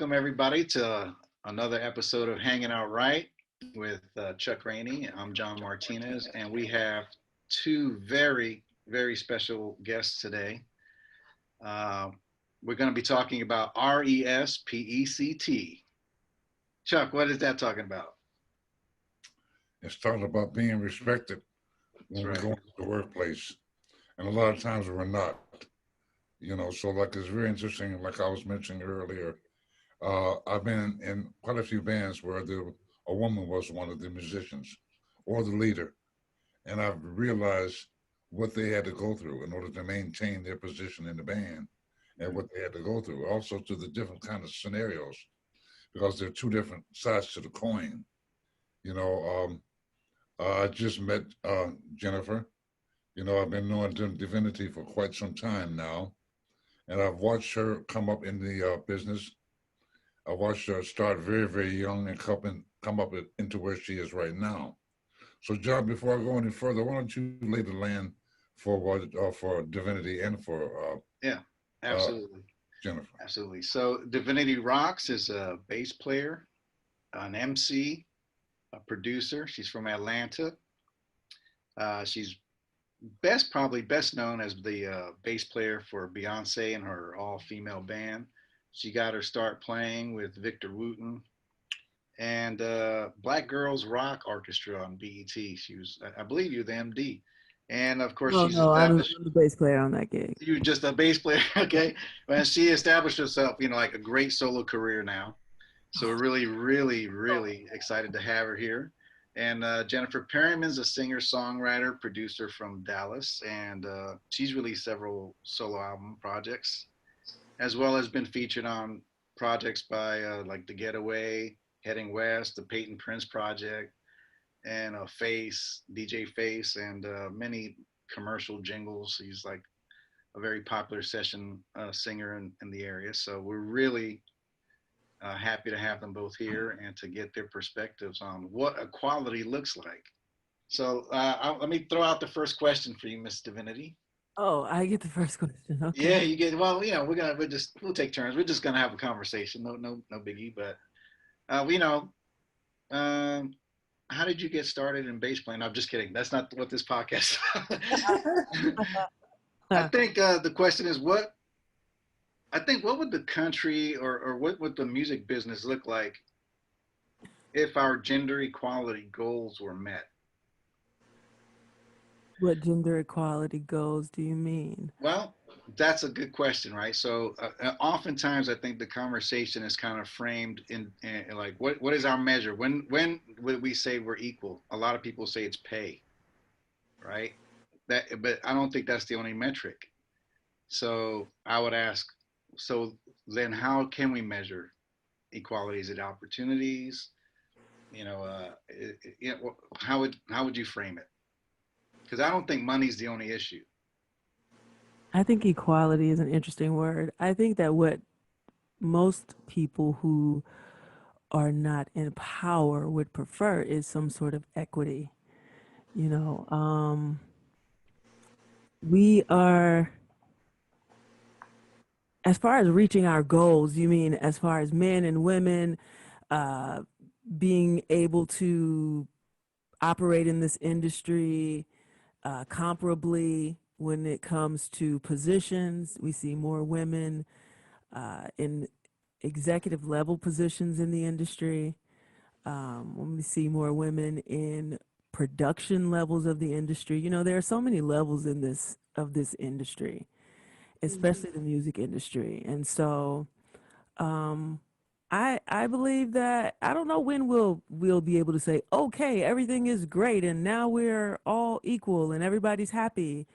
Welcome everybody to another episode of Hangin Out Right with Chuck Rainey. I'm John Martinez, and we have two very special guests today. Uh, we're going to be talking about R.E.S.P.E.C.T. Chuck, what is that talking about? It's talking about being respected That's when we right. go into the workplace. And a lot of times we're not, so like it's very interesting, like I was mentioning earlier. I've been in quite a few bands where a woman was one of the musicians or the leader. And I've realized what they had to go through in order to maintain their position in the band and what they had to go through. Also to the different kind of scenarios, because there are two different sides to the coin. You know, I just met Jennifer. I've been knowing Divinity for quite some time now, and I've watched her come up in the business. I watched her start very young and come up into where she is right now. So, John, before I go any further, why don't you lay the land for for Divinity and for Yeah, uh, absolutely. Jennifer? Absolutely. So, Divinity Roxx is a bass player, an MC, a producer. She's from Atlanta. She's probably best known as the bass player for Beyonce and her all-female band. She got her start playing with Victor Wooten and Black Girls Rock Orchestra on BET. She was, I believe, you the MD, and of course, Oh she's no, I'm established. the bass player on that gig. You're just a bass player, okay? And she established herself, like a great solo career now. So we're really excited to have her here. And Jennifer Perryman's a singer, songwriter, producer from Dallas, and she's released several solo album projects, as well as been featured on projects by like The Getaway, Heading West, the Peyton Prince Project, and DJ Face, and many commercial jingles. He's like a very popular session singer in the area. So we're really happy to have them both here and to get their perspectives on what equality looks like. So let me throw out the first question for you, Miss Divinity. Oh, I get the first question. Yeah, Okay. you get. Well, we'll take turns. We're just gonna have a conversation. No biggie. But um, how did you get started in bass playing? No, I'm just kidding. That's not what this podcast. I think the question is what. I think what would the country or what would the music business look like if our gender equality goals were met? What gender equality goals do you mean? Well, that's a good question, right? So, oftentimes I think the conversation is kind of framed in like, what is our measure? When would we say we're equal? A lot of people say it's pay, right? But I don't think that's the only metric. So I would ask, so then how can we measure equality? Is it opportunities? How would you frame it? Because I don't think money's the only issue. I think equality is an interesting word. I think that what most people who are not in power would prefer is some sort of equity. You know, we are, as far as reaching our goals, you mean as far as men and women uh, being able to operate in this industry comparably when it comes to positions. We see more women in executive level positions in the industry. When we see more women in production levels of the industry. There are so many levels in this industry, especially the music industry. And so I believe that I don't know when we'll be able to say, okay, everything is great and now we're all equal and everybody's happy.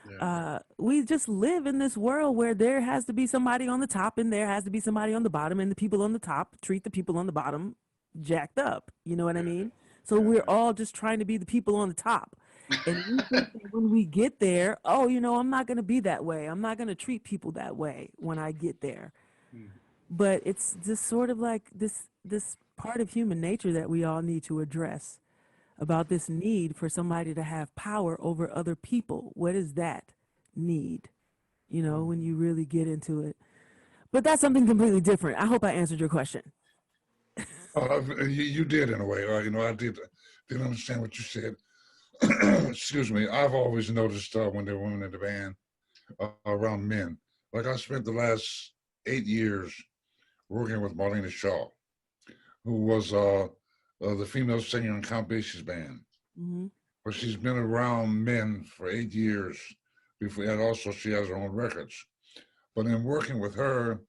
Yeah. We just live in this world where there has to be somebody on the top and there has to be somebody on the bottom, and the people on the top treat the people on the bottom jacked up. You know what I Yeah. mean? So we're all just trying to be the people on the top. And we think that when we get there, oh, I'm not going to be that way. I'm not going to treat people that way when I get there. But it's just sort of like this part of human nature that we all need to address, about this need for somebody to have power over other people. What is that need? When you really get into it. But that's something completely different. I hope I answered your question. You did in a way. I didn't understand what you said. Excuse me. I've always noticed when there were women in the band around men. Like I spent the last 8 years working with Marlena Shaw, who was the female singer in Count Basie's band. Mm-hmm. But she's been around men for 8 years before, and also she has her own records. But in working with her,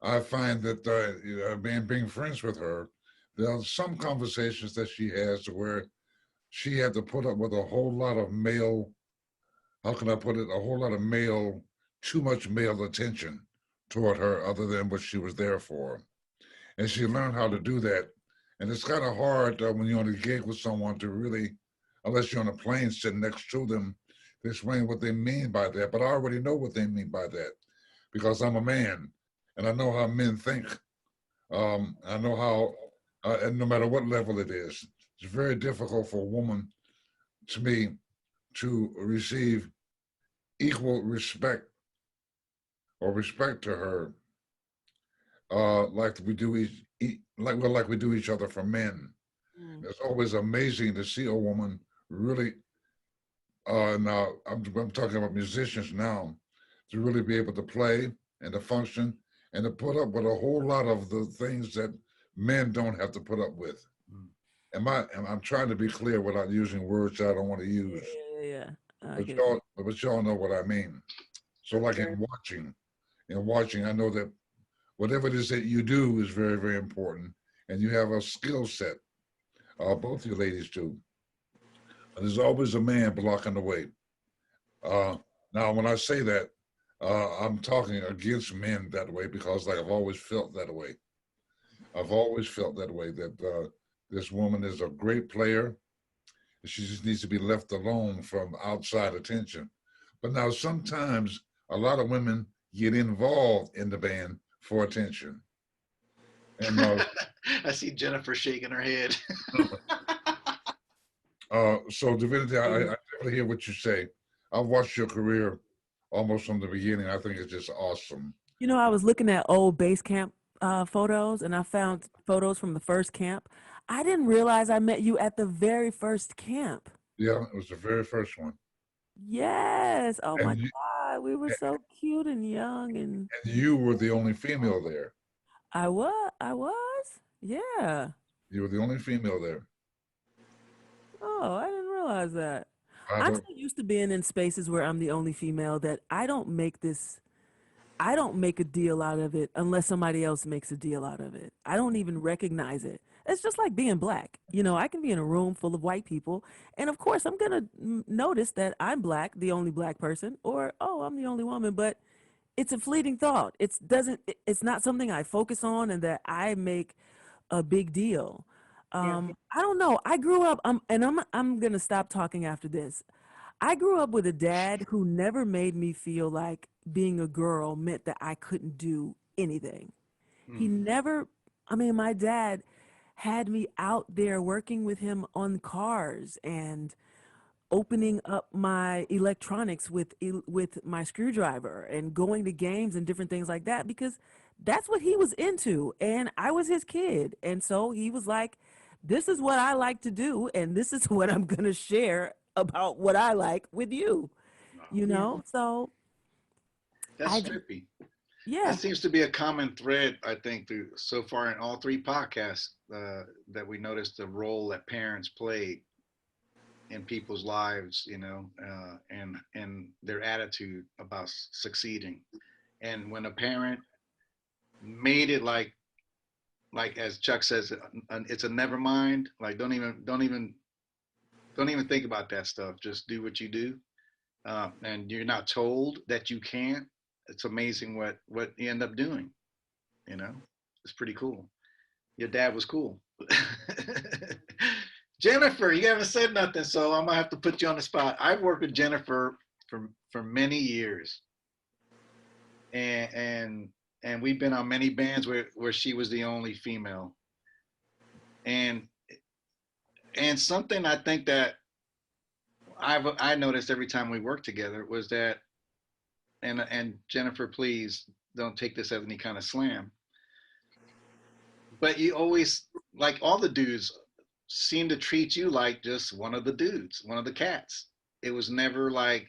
I find that being friends with her, there are some conversations that she has where she had to put up with a whole lot of male, how can I put it, a whole lot of male, too much male attention toward her other than what she was there for. And she learned how to do that. And it's kind of hard when you're on a gig with someone to really, unless you're on a plane sitting next to them, to explain what they mean by that. But I already know what they mean by that because I'm a man and I know how men think. I know how, and no matter what level it is, it's very difficult for a woman, to me, to receive equal respect or respect to her, like we do like we do each other for men. Mm. It's always amazing to see a woman really. Now I'm talking about musicians now, to really be able to play and to function and to put up with a whole lot of the things that men don't have to put up with. Mm. I'm trying to be clear without using words I don't want to Yeah, use, yeah. I but get it. y'all know what I mean. So like Sure. in watching, I know that whatever it is that you do is very, very important, and you have a skill set. Both you ladies do. There's always a man blocking the way. Uh, Now, when I say that, I'm talking against men that way because, like, I've always felt that way. I've always felt that way. That this woman is a great player. She just needs to be left alone from outside attention. But now, sometimes a lot of women get involved in the band for attention. And I see Jennifer shaking her head. so, Divinity, I Mm. definitely hear what you say. I've watched your career almost from the beginning. I think it's just awesome. You know, I was looking at old base camp photos and I found photos from the first camp. I didn't realize I met you at the very first camp. Yeah, it was the very first one. Yes. Oh my And God. We were so cute and young and and you were the only female there. I was. I was. Yeah. You were the only female there. Oh, I didn't realize that. I I'm don't. so used to being in spaces where I'm the only female that I don't make a deal out of it unless somebody else makes a deal out of it. I don't even recognize it. It's just like being black. You know, I can be in a room full of white people, and of course, I'm gonna notice that I'm black, the only black person, or oh, I'm the only woman. But it's a fleeting thought. It's not something I focus on and that I make a big deal. Yeah. I don't know. I grew up. I'm gonna stop talking after this. I grew up with a dad who never made me feel like being a girl meant that I couldn't do anything. He Mm. never, I mean, my dad had me out there working with him on cars and opening up my electronics with my screwdriver and going to games and different things like that because that's what he was into and I was his kid. And so he was like, this is what I like to do and this is what I'm going to share about what I like with you, Wow. you know? So That's I just, trippy. That yeah. seems to be a common thread, I think, through so far in all three podcasts that we noticed the role that parents played in people's lives, and their attitude about succeeding. And when a parent made it like as Chuck says, it's a never mind. Like don't even think about that stuff. Just do what you do, and you're not told that you can't. It's amazing what you end up doing. You know, it's pretty cool. Your dad was cool. Jennifer, you haven't said nothing, so I'm gonna have to put you on the spot. I've worked with Jennifer for many years, and and we've been on many bands where she was the only female, and and something I think that I noticed every time we worked together was that, and Jennifer, please don't take this as any kind of slam. But you always, like all the dudes, seem to treat you like just one of the dudes, one of the cats. It was never like,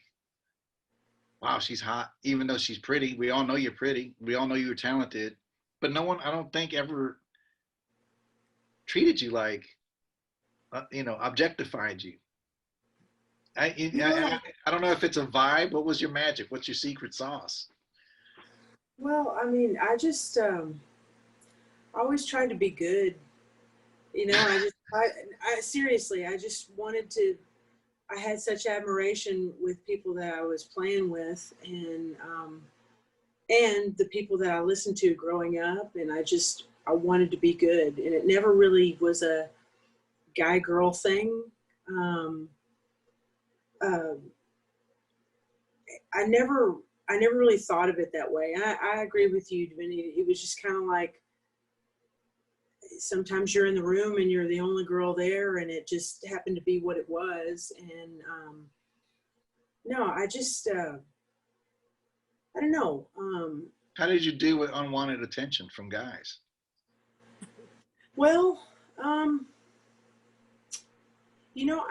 wow, she's hot, even though she's pretty. We all know you're pretty. We all know you're talented. But no one, I don't think, ever treated you like, objectified you. I, Yeah. I don't know if it's a vibe. What was your magic? What's your secret sauce? Well, I mean, I just always tried to be good, and I seriously, I just wanted to. I had such admiration with people that I was playing with, and the people that I listened to growing up, and I wanted to be good, and it never really was a guy girl thing. Um, uh, I never really thought of it that way. I agree with you, Divinity. It was just kind of like sometimes you're in the room and you're the only girl there, and it just happened to be what it was. And no, I don't know. How did you deal with unwanted attention from guys? Well, um, you know,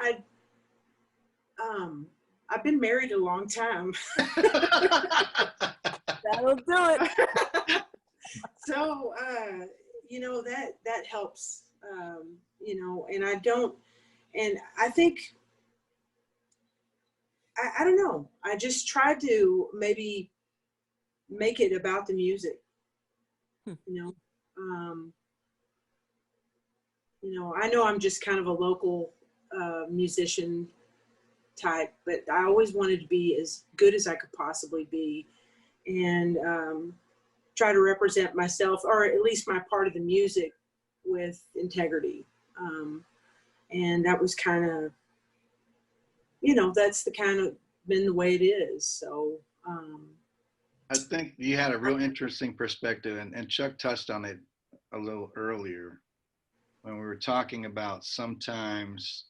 I've been married a long time. That'll do it. So, that helps, and I don't, and I think, I don't know, I just try to maybe make it about the music, you know, um, I know I'm just kind of a local musician type, but I always wanted to be as good as I could possibly be, and try to represent myself, or at least my part of the music, with integrity. And that was kind of, that's the kind of been the way it is. So, I think you had a real interesting perspective, and Chuck touched on it a little earlier when we were talking about sometimes,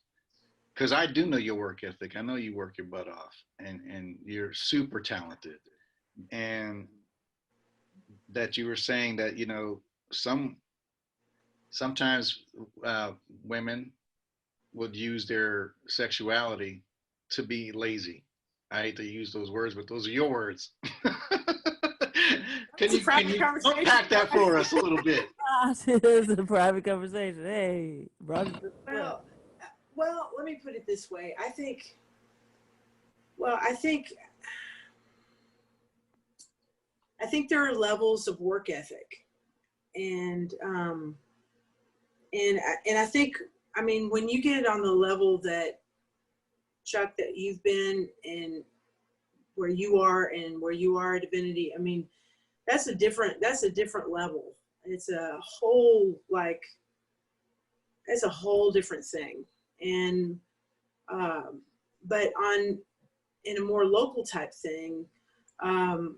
because I do know your work ethic. I know you work your butt off, and you're super talented. And that you were saying that, some sometimes women would use their sexuality to be lazy. I hate to use those words, but those are your words. Can you unpack that for us a little bit? It is a private conversation. Hey, brought it to the front. well, let me put it this way. I think there are levels of work ethic, and and I think, I mean, when you get on the level that, Chuck, that you've been, and where you are at Divinity, I mean, that's a different level. It's a whole, like, it's a whole different thing. And but in a more local type thing, um,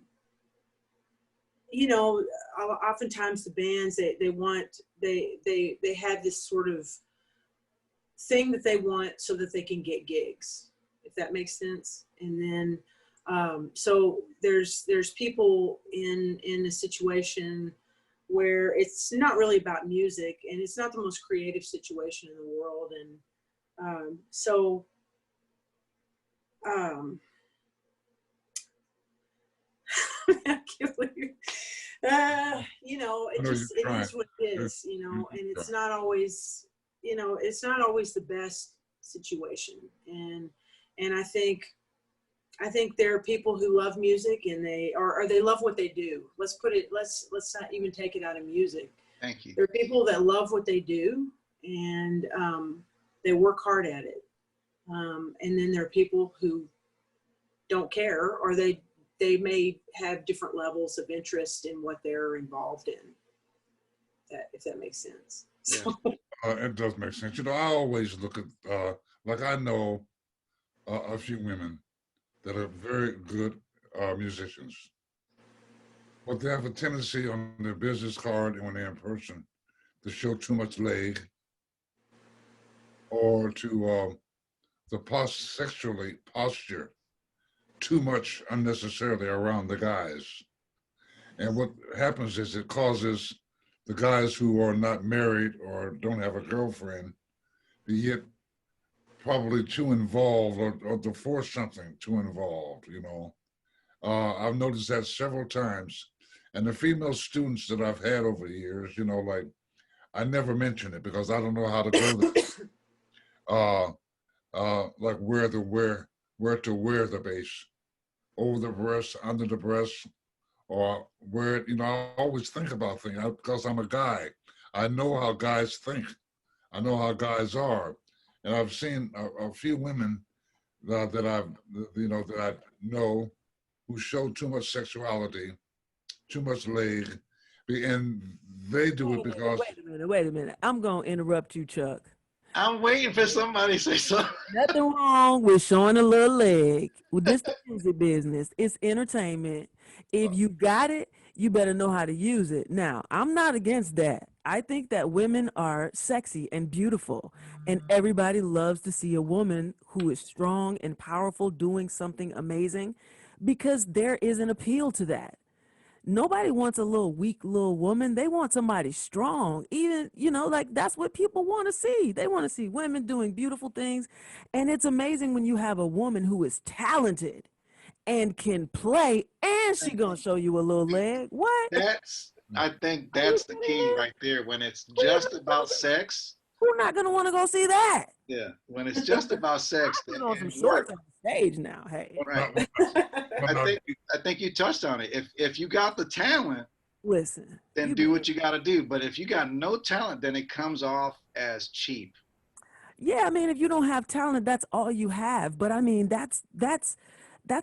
oftentimes the bands, they have this sort of thing that they want so that they can get gigs, if that makes sense. And then so there's people in a situation where it's not really about music, and it's not the most creative situation in the world. And so I can't believe, I know you're it trying. is what it is, and it's not always the best situation. And I think there are people who love music, and they love what they do. Let's not even take it out of music. Thank you. There are people that love what they do, and they work hard at it. And then there are people who don't care, or they may have different levels of interest in what they're involved in. If that makes sense. Yeah. So, It does make sense. I always look at, like, I know a few women that are very good musicians, but they have a tendency on their business card and when they're in person to show too much leg, or to sexually posture too much unnecessarily around the guys. And what happens is it causes the guys who are not married or don't have a girlfriend to get probably too involved or to force something too involved, you know. I've noticed that several times. And the female students that I've had over the years, you know, like I never mention it because I don't know how to go there. Like where to wear the bass, over the breast, under the breast, or where, you know, I always think about things because I'm a guy. I know how guys think. I know how guys are. And I've seen a few women that I've, you know, that I know who show too much sexuality, too much leg, and they do it because Wait a minute. I'm going to interrupt you, Chuck. I'm waiting for somebody to say something. Nothing wrong with showing a little leg. Well, this the music business. It's entertainment. If you got it, you better know how to use it. Now, I'm not against that. I think that women are sexy and beautiful, and everybody loves to see a woman who is strong and powerful doing something amazing because there is an appeal to that. Nobody wants a little weak little woman. They want somebody strong. Even, you know, like that's what people want to see. They want to see women doing beautiful things. And it's amazing when you have a woman who is talented and can play and she gonna show you a little leg. What? I think Are you that's the key kidding me? right there. When it's just about sex, Who's not gonna want to go see that? yeah. When it's just about sex, Put then on some it shorts works. on the stage now. Hey, Right. when I I, think I think you touched on it. If you got the talent, listen, then you do better. what you got to do. But if you got no talent, then it comes off as cheap. Yeah, I mean, if you don't have talent, that's all you have. But I mean, that's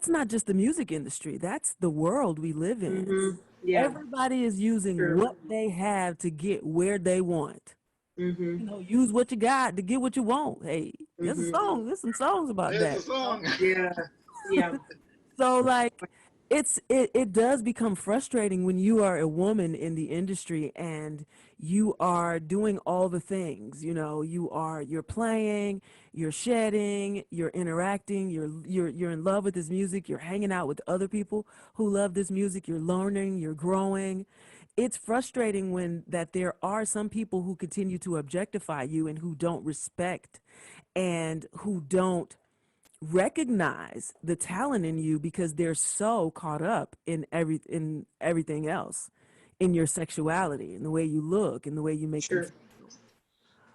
not just the music industry. That's the world we live in. Mm-hmm. Yeah, Everybody is using true. what they have to get where they want. Mm-hmm. You know, use what you got to get what you want. Hey, there's a Mm-hmm. song. There's some songs about There's that. a song. Yeah. Yeah. So like it does become frustrating when you are a woman in the industry and you are doing all the things, you know, you're playing, you're shedding, you're interacting, you're in love with this music, you're hanging out with other people who love this music, you're learning, you're growing. It's frustrating when that there are some people who continue to objectify you and who don't respect and who don't recognize the talent in you because they're so caught up in everything else, in your sexuality, in the way you look, in the way you make them Sure. feel.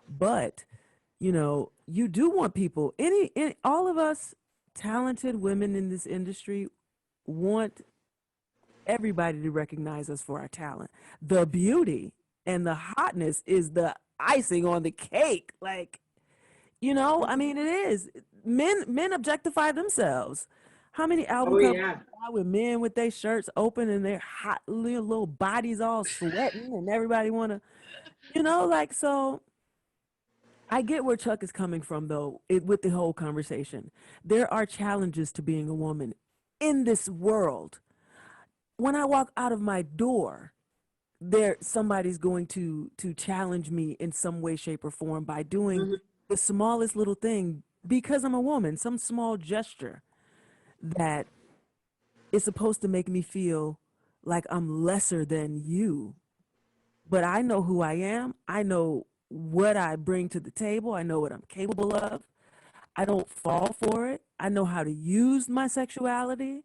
But you know, you do want people, any all of us talented women in this industry want everybody to recognize us for our talent. The beauty and the hotness is the icing on the cake. Like, you know, I mean, it is. Men objectify themselves. How many album Oh covers yeah. with men with their shirts open and their hot little bodies all sweating and everybody want to, you know, like, so I get where Chuck is coming from though, with the whole conversation. There are challenges to being a woman in this world. When I walk out of my door, there somebody's going to challenge me in some way, shape, or form by doing Mm-hmm. the smallest little thing because I'm a woman, some small gesture that is supposed to make me feel like I'm lesser than you. But I know who I am. I know what I bring to the table. I know what I'm capable of. I don't fall for it. I know how to use my sexuality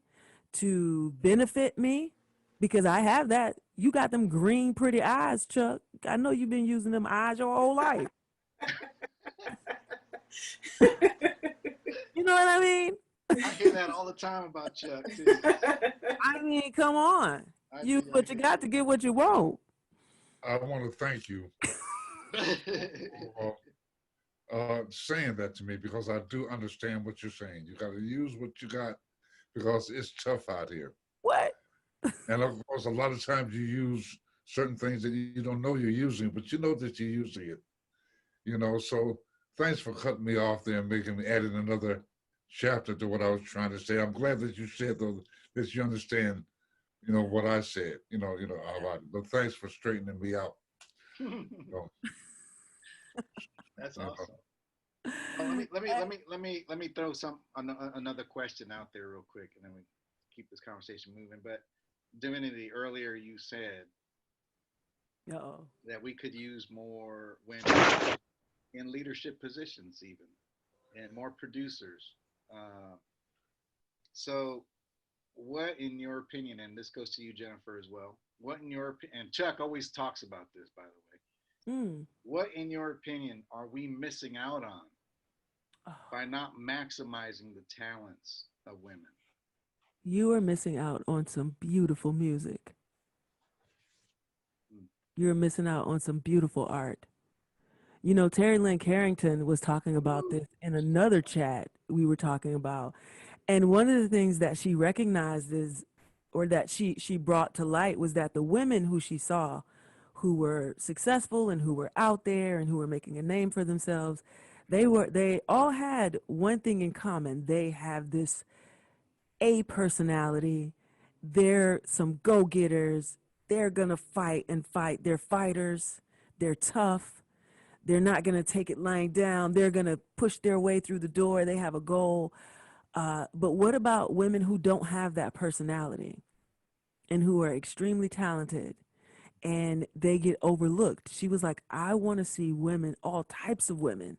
to benefit me because I have that. You got them green, pretty eyes, Chuck. I know you've been using them eyes your whole life. You know what I mean? I hear that all the time about Chuck too. I mean, come on. I Use do. I what you got to get what you want. I want to thank you hear. for saying that to me because I do understand what you're saying. You got to use what you got because it's tough out here. What? And of course, a lot of times you use certain things that you don't know you're using, but you know that you're using it. You know, so thanks for cutting me off there and making me adding another chapter to what I was trying to say. I'm glad that you said though that you understand, you know, what I said, about it. But thanks for straightening me out. So, That's you know, awesome. Well, let me throw another question out there real quick, and then we keep this conversation moving. But Divinity, earlier you said Uh-oh. that we could use more women in leadership positions, even, and more producers. Uh, so, what, in your opinion, and this goes to you, Jennifer, as well, what in your and Chuck always talks about this, by the way. Mm. What, in your opinion, are we missing out on Oh. by not maximizing the talents of women? You are missing out on some beautiful music. Mm. You're missing out on some beautiful art. You know, Terry Lynn Carrington was talking about this in another chat we were talking about. And one of the things that she recognized is, or that she brought to light, was that the women who she saw who were successful and who were out there and who were making a name for themselves, they all had one thing in common. They have this A personality. They're some go-getters. They're gonna fight and fight. They're fighters. They're tough. They're not going to take it lying down. They're going to push their way through the door. They have a goal. But what about women who don't have that personality and who are extremely talented and they get overlooked? She was like, I want to see women, all types of women,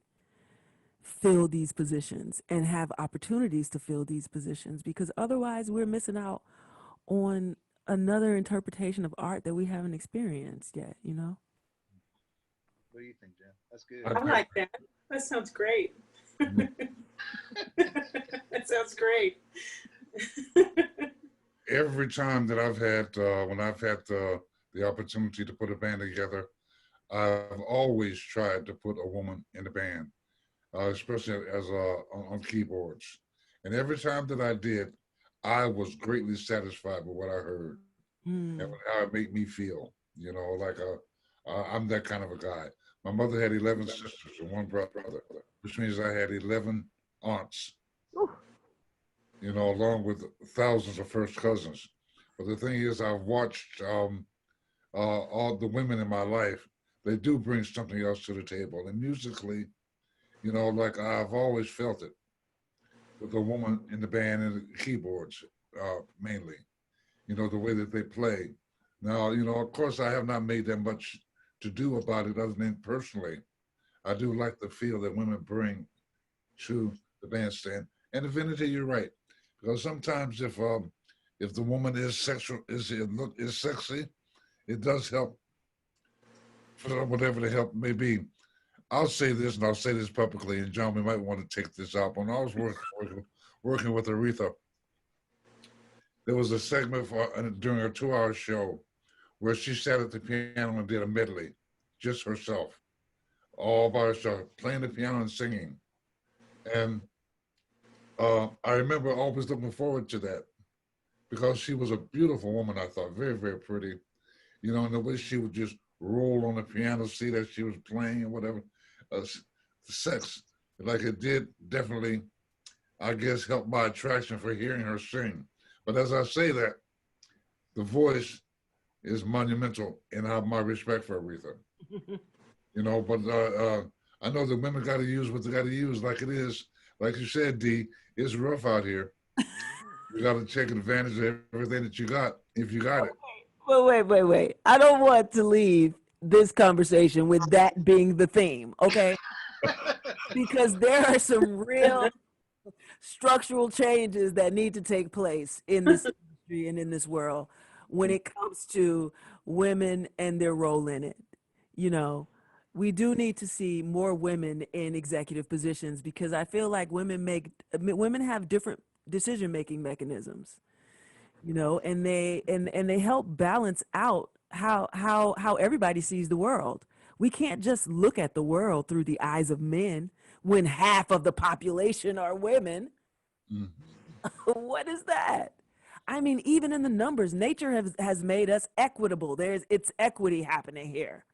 fill these positions and have opportunities to fill these positions, because otherwise we're missing out on another interpretation of art that we haven't experienced yet, you know? What do you think, Jen? That's good. I I like that. That sounds great. That sounds great. every time that I've had, when I've had the opportunity to put a band together, I've always tried to put a woman in the band, especially as on keyboards. And every time that I did, I was greatly satisfied with what I heard and Hmm. how it made me feel. You know, like I'm that kind of a guy. My mother had 11 sisters and one brother, which means I had 11 aunts, you know, along with thousands of first cousins. But the thing is, I've watched all the women in my life. They do bring something else to the table. And musically, you know, like I've always felt it with a woman in the band and the keyboards, mainly, you know, the way that they play. Now, you know, of course, I have not made that much to do about it other than personally. I do like the feel that women bring to the bandstand. And Divinity, you're right, because sometimes if the woman is sexual, is sexy, it does help for whatever the help may be. I'll say this, and I'll say this publicly, and John, we might want to take this out. When I was working with Aretha, there was a segment during a 2-hour show where she sat at the piano and did a medley, just herself, all by herself, playing the piano and singing. And I remember always looking forward to that because she was a beautiful woman, I thought, very, very pretty. You know, and the way she would just roll on the piano, see that she was playing and whatever. Sex, like it did definitely, I guess, help my attraction for hearing her sing. But as I say that, the voice is monumental in how my respect for Aretha. You know, but I know the women got to use what they got to use, like it is. Like you said, D, it's rough out here. You got to take advantage of everything that you got if you got it. But wait. I don't want to leave this conversation with that being the theme, okay? Because there are some real structural changes that need to take place in this industry and in this world when it comes to women and their role in it. You know, we do need to see more women in executive positions, because I feel like women have different decision making mechanisms, you know, and they help balance out how everybody sees the world. We can't just look at the world through the eyes of men when half of the population are women. Mm. What is that? I mean, even in the numbers, nature has made us equitable. It's equity happening here.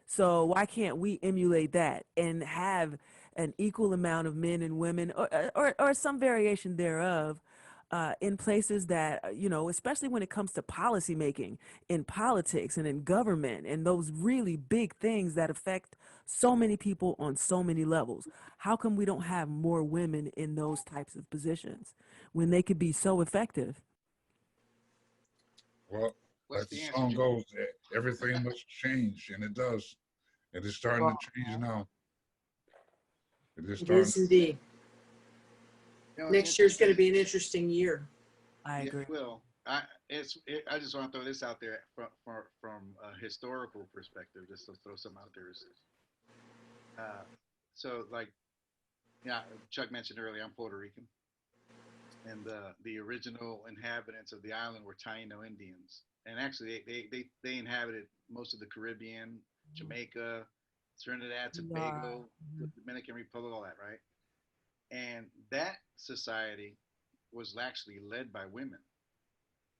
So why can't we emulate that and have an equal amount of men and women, or some variation thereof, in places that, you know, especially when it comes to policy making, in politics and in government, and those really big things that affect so many people on so many levels? How come we don't have more women in those types of positions when they could be so effective? Well, What's like the the answer, song Jim? goes, everything must change, and it does. It is starting to change now. It is It starting. is indeed. You know, it's Next year's going to interesting. be an interesting year. I Yeah, agree. it will. I just want to throw this out there from a historical perspective, just to throw something out there. Uh, so like, yeah, Chuck mentioned earlier, I'm Puerto Rican, and the original inhabitants of the island were Taino Indians, and actually they inhabited most of the Caribbean, Jamaica, Trinidad, Laura. Tobago, the Dominican Republic, all that, right? And that society was actually led by women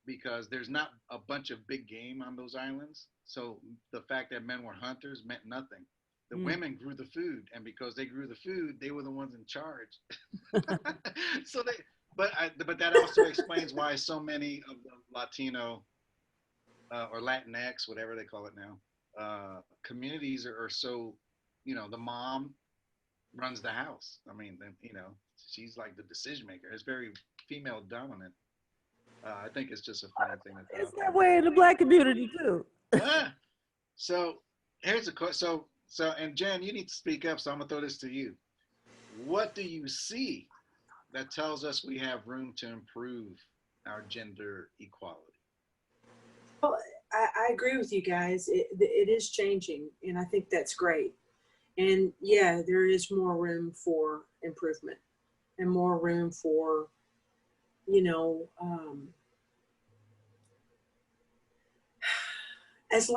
because there's not a bunch of big game on those islands. So the fact that men were hunters meant nothing. The women grew the food, and because they grew the food, they were the ones in charge. So but that also explains why so many of the Latino or Latinx, whatever they call it now, communities are so, the mom runs the house. I mean, she's like the decision maker. It's very female dominant. I think it's just a funny thing to throw It's out that way in the Black community too. there. So here's a question. And Jen, you need to speak up. So I'm gonna throw this to you. What do you see that tells us we have room to improve our gender equality? Well, I agree with you guys. It is changing, and I think that's great. And yeah, there is more room for improvement and more room for, you know, as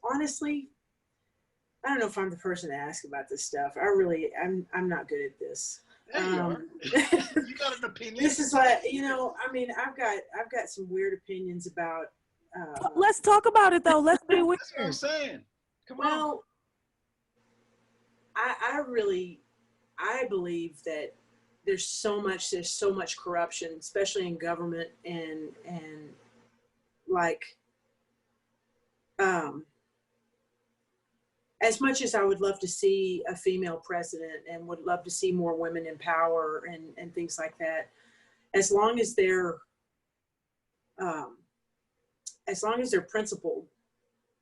honestly, I don't know if I'm the person to ask about this stuff. I'm not good at this. There you are. You got an opinion. This is what, I mean, I've got some weird opinions about. Let's talk about it though. Let's be weird. That's what I'm saying. Come on. Well, I believe that there's so much corruption, especially in government and like, as much as I would love to see a female president and would love to see more women in power and things like that, as long as they're principled,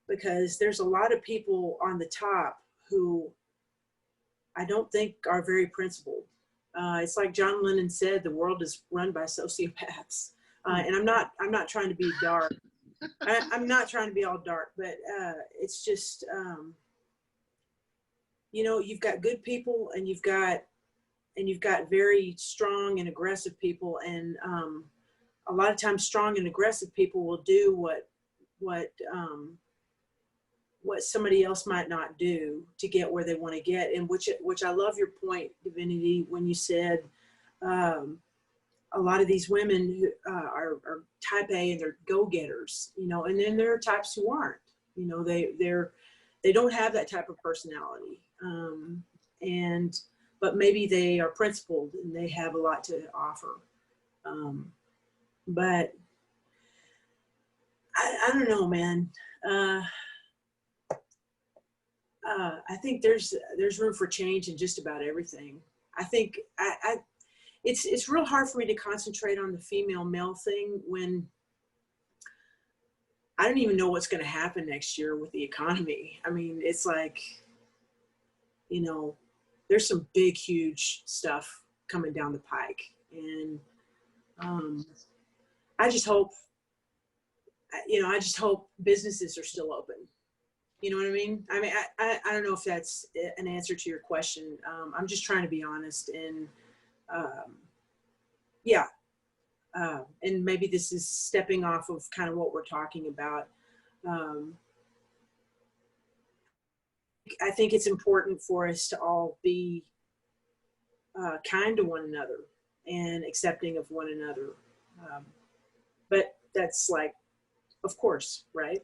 because there's a lot of people on the top who I don't think are very principled. It's like John Lennon said, the world is run by sociopaths. And I'm not trying to be dark. I'm not trying to be all dark, but it's just, you've got good people and you've got very strong and aggressive people. And a lot of times strong and aggressive people will do what somebody else might not do to get where they want to get. And which I love your point, Divinity, when you said a lot of these women who are type A and they're go-getters, and then there are types who aren't. They don't have that type of personality, but maybe they are principled and they have a lot to offer. But I don't know, man. I think there's room for change in just about everything. I think it's real hard for me to concentrate on the female male thing when I don't even know what's going to happen next year with the economy. I mean, it's like, there's some big, huge stuff coming down the pike. And I just hope businesses are still open. You know what I mean? I mean, I don't know if that's an answer to your question. I'm just trying to be honest. And yeah. And maybe this is stepping off of kind of what we're talking about. I think it's important for us to all be kind to one another and accepting of one another. But that's like, of course, right?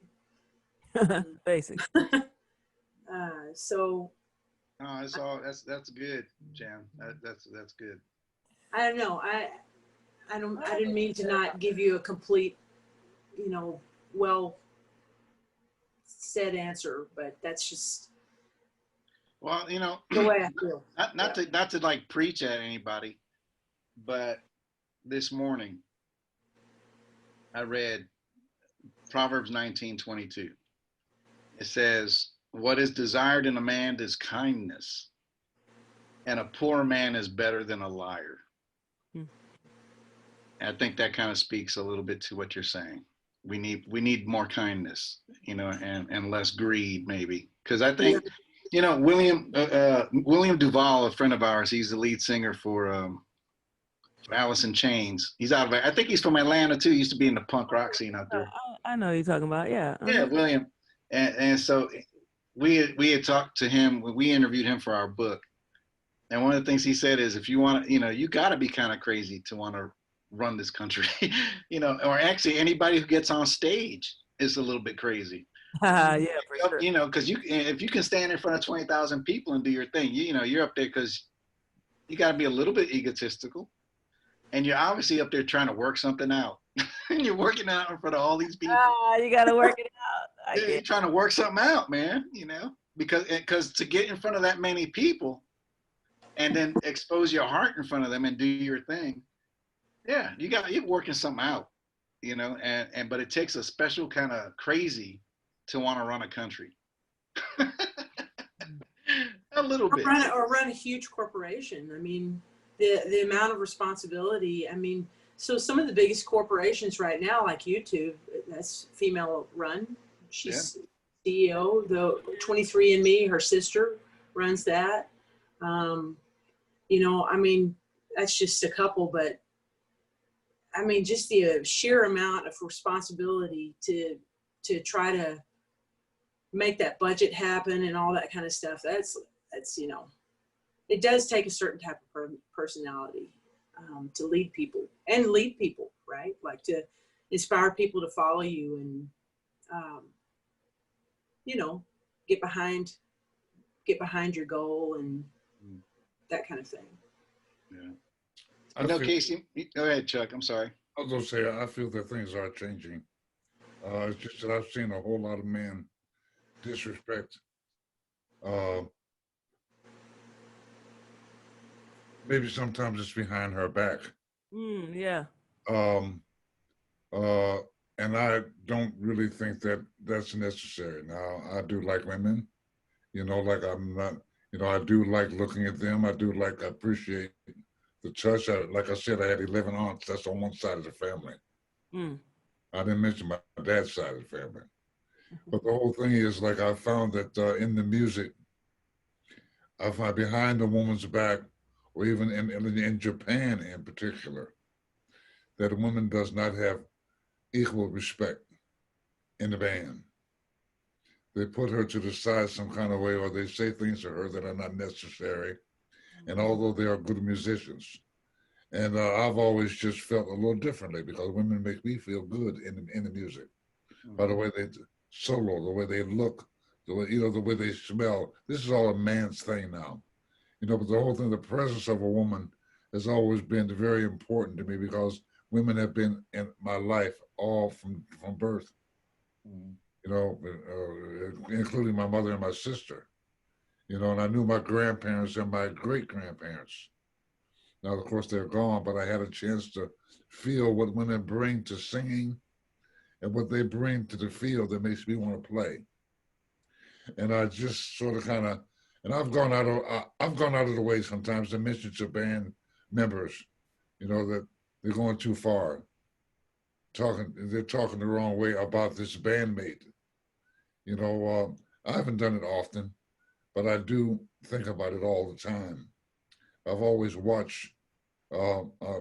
Basic. So. No, that's good, Jan. That's good. I don't know. I didn't mean to not give you a complete, well said answer, but that's just. Well, the way I feel. Not to like preach at anybody, but this morning I read Proverbs 19:22. It says, "What is desired in a man is kindness, and a poor man is better than a liar." Hmm. And I think that kind of speaks a little bit to what you're saying. We need more kindness, and less greed, maybe. Because I Yeah. think, William Duvall, a friend of ours, he's the lead singer for Alice in Chains. He's out of, I think he's from Atlanta too. He used to be in the punk rock scene out there. I know who you're talking about. Yeah. Yeah, Uh-huh. William. And so we had talked to him when we interviewed him for our book. And one of the things he said is, if you want to, you got to be kind of crazy to want to run this country, or actually anybody who gets on stage is a little bit crazy. Yeah, for sure. Because if you can stand in front of 20,000 people and do your thing, you're up there because you got to be a little bit egotistical, and you're obviously up there trying to work something out, and you're working out in front of all these people. You got to work it out. I Yeah, you're get. trying to work something out, man. Because to get in front of that many people and then expose your heart in front of them and do your thing, yeah, you're working something out, and but it takes a special kind of crazy to want to run a country. A little bit. Run a huge corporation. I mean, the amount of responsibility. I mean, so some of the biggest corporations right now, like YouTube, that's female run. She's CEO. The 23andMe, her sister runs that. I mean, that's just a couple, but I mean, just the sheer amount of responsibility to try to make that budget happen and all that kind of stuff. That's it does take a certain type of personality to lead people, right? Like to inspire people to follow you and you know get behind your goal and that kind of thing. Yeah. Casey, go ahead, Chuck. I'm sorry. I was gonna say I feel that things are changing. It's just that I've seen a whole lot of men disrespect. Uh, Maybe sometimes it's behind her back. Yeah. Um, uh, and I don't really think that that's necessary. Now, I do like women, like I'm not, I do like looking at them. I do like appreciate the touch. Like I said, I had 11 aunts. That's on one side of the family. I didn't mention my dad's side of the family. But the whole thing is, like, I found that in the music, I find behind a woman's back, or even in Japan in particular, that a woman does not have equal respect in the band. They put her to the side some kind of way, or they say things to her that are not necessary. And although they are good musicians, and I've always just felt a little differently because women make me feel good in the music. By the way they solo, the way they look, the way they smell. This is all a man's thing now. But the whole thing, the presence of a woman has always been very important to me because women have been in my life all from birth. Including my mother and my sister. And I knew my grandparents and my great grandparents. Now, of course, they're gone, but I had a chance to feel what women bring to singing and what they bring to the field that makes me want to play. And I just sort of kind of, and I've gone out of the way sometimes to mention to band members, that they're going too far. They're talking the wrong way about this bandmate. I haven't done it often, but I do think about it all the time. I've always watched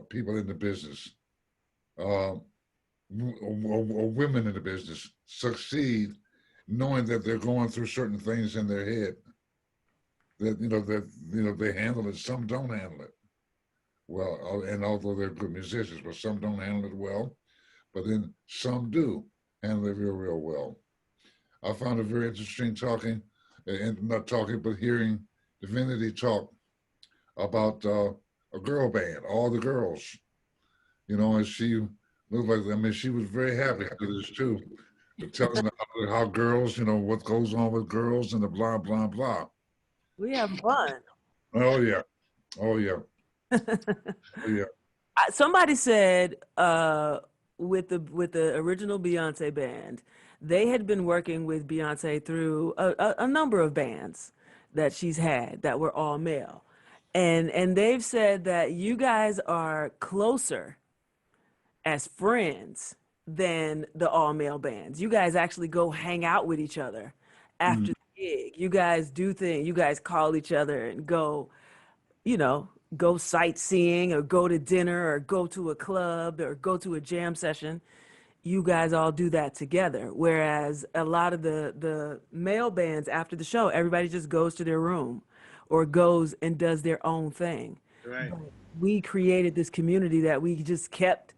people in the business, or women in the business, succeed, knowing that they're going through certain things in their head. That they handle it. Some don't handle it well, and although they're good musicians, but some don't handle it well. But then some do handle it real well. I found it very interesting talking, and not talking, but hearing Divinity talk about a girl band, all the girls, and she looked like, she was very happy with this too, telling how girls, what goes on with girls and the blah, blah, blah. We have fun. Oh, yeah. Oh, yeah. Oh, yeah. Somebody said with the original Beyonce band. They had been working with Beyonce through a number of bands that she's had that were all male. And they've said that you guys are closer as friends than the all male bands. You guys actually go hang out with each other after the gig. You guys do things. You guys call each other and go, you know, go sightseeing or go to dinner or go to a club or go to a jam session. You guys all do that together. Whereas a lot of the male bands after the show, everybody just goes to their room or goes and does their own thing. Right. But we created this community that we just kept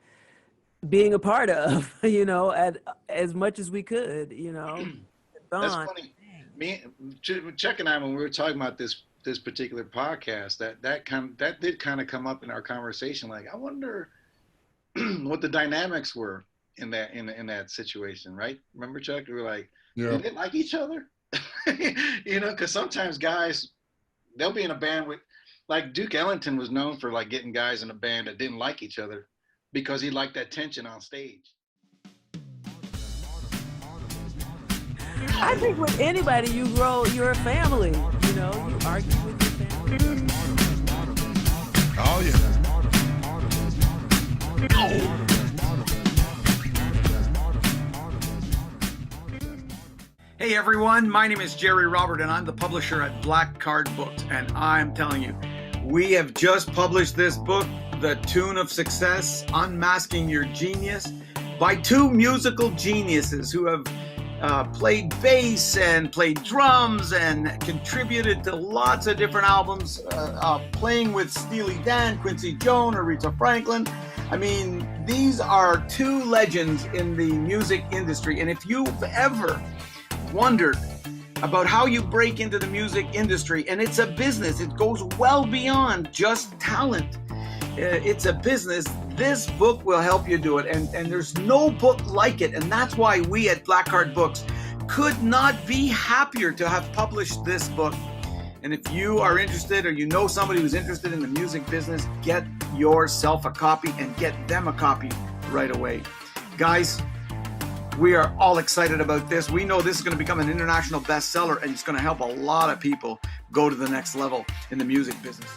being a part of, you know, at as much as we could, you know. That's funny. Me, Chuck and I, when we were talking about this particular podcast, that did kind of come up in our conversation. Like, I wonder what the dynamics were in that situation, right? Remember, Chuck? We were like, Yeah. do they like each other? You know, because sometimes guys, they'll be in a band with, like Duke Ellington was known for like getting guys in a band that didn't like each other because he liked that tension on stage. I think with anybody, you're a family, you know, you argue with your family. Oh, yeah. Hey everyone, my name is Jerry Robert and I'm the publisher at Black Card Books, and I'm telling you, we have just published this book, The Tune of Success, Unmasking Your Genius, by two musical geniuses who have played bass and played drums and contributed to lots of different albums, playing with Steely Dan, Quincy Jones, Aretha Franklin. I mean, these are two legends in the music industry, and if you've ever wondered about how you break into the music industry, and it's a business, it goes well beyond just talent. It's a business. This book will help you do it, and there's no book like it, and that's why we at Black Card Books could not be happier to have published this book. And if you are interested, or you know somebody who's interested in the music business, get yourself a copy and get them a copy right away. Guys, we are all excited about this. We know this is going to become an international bestseller, and it's going to help a lot of people go to the next level in the music business.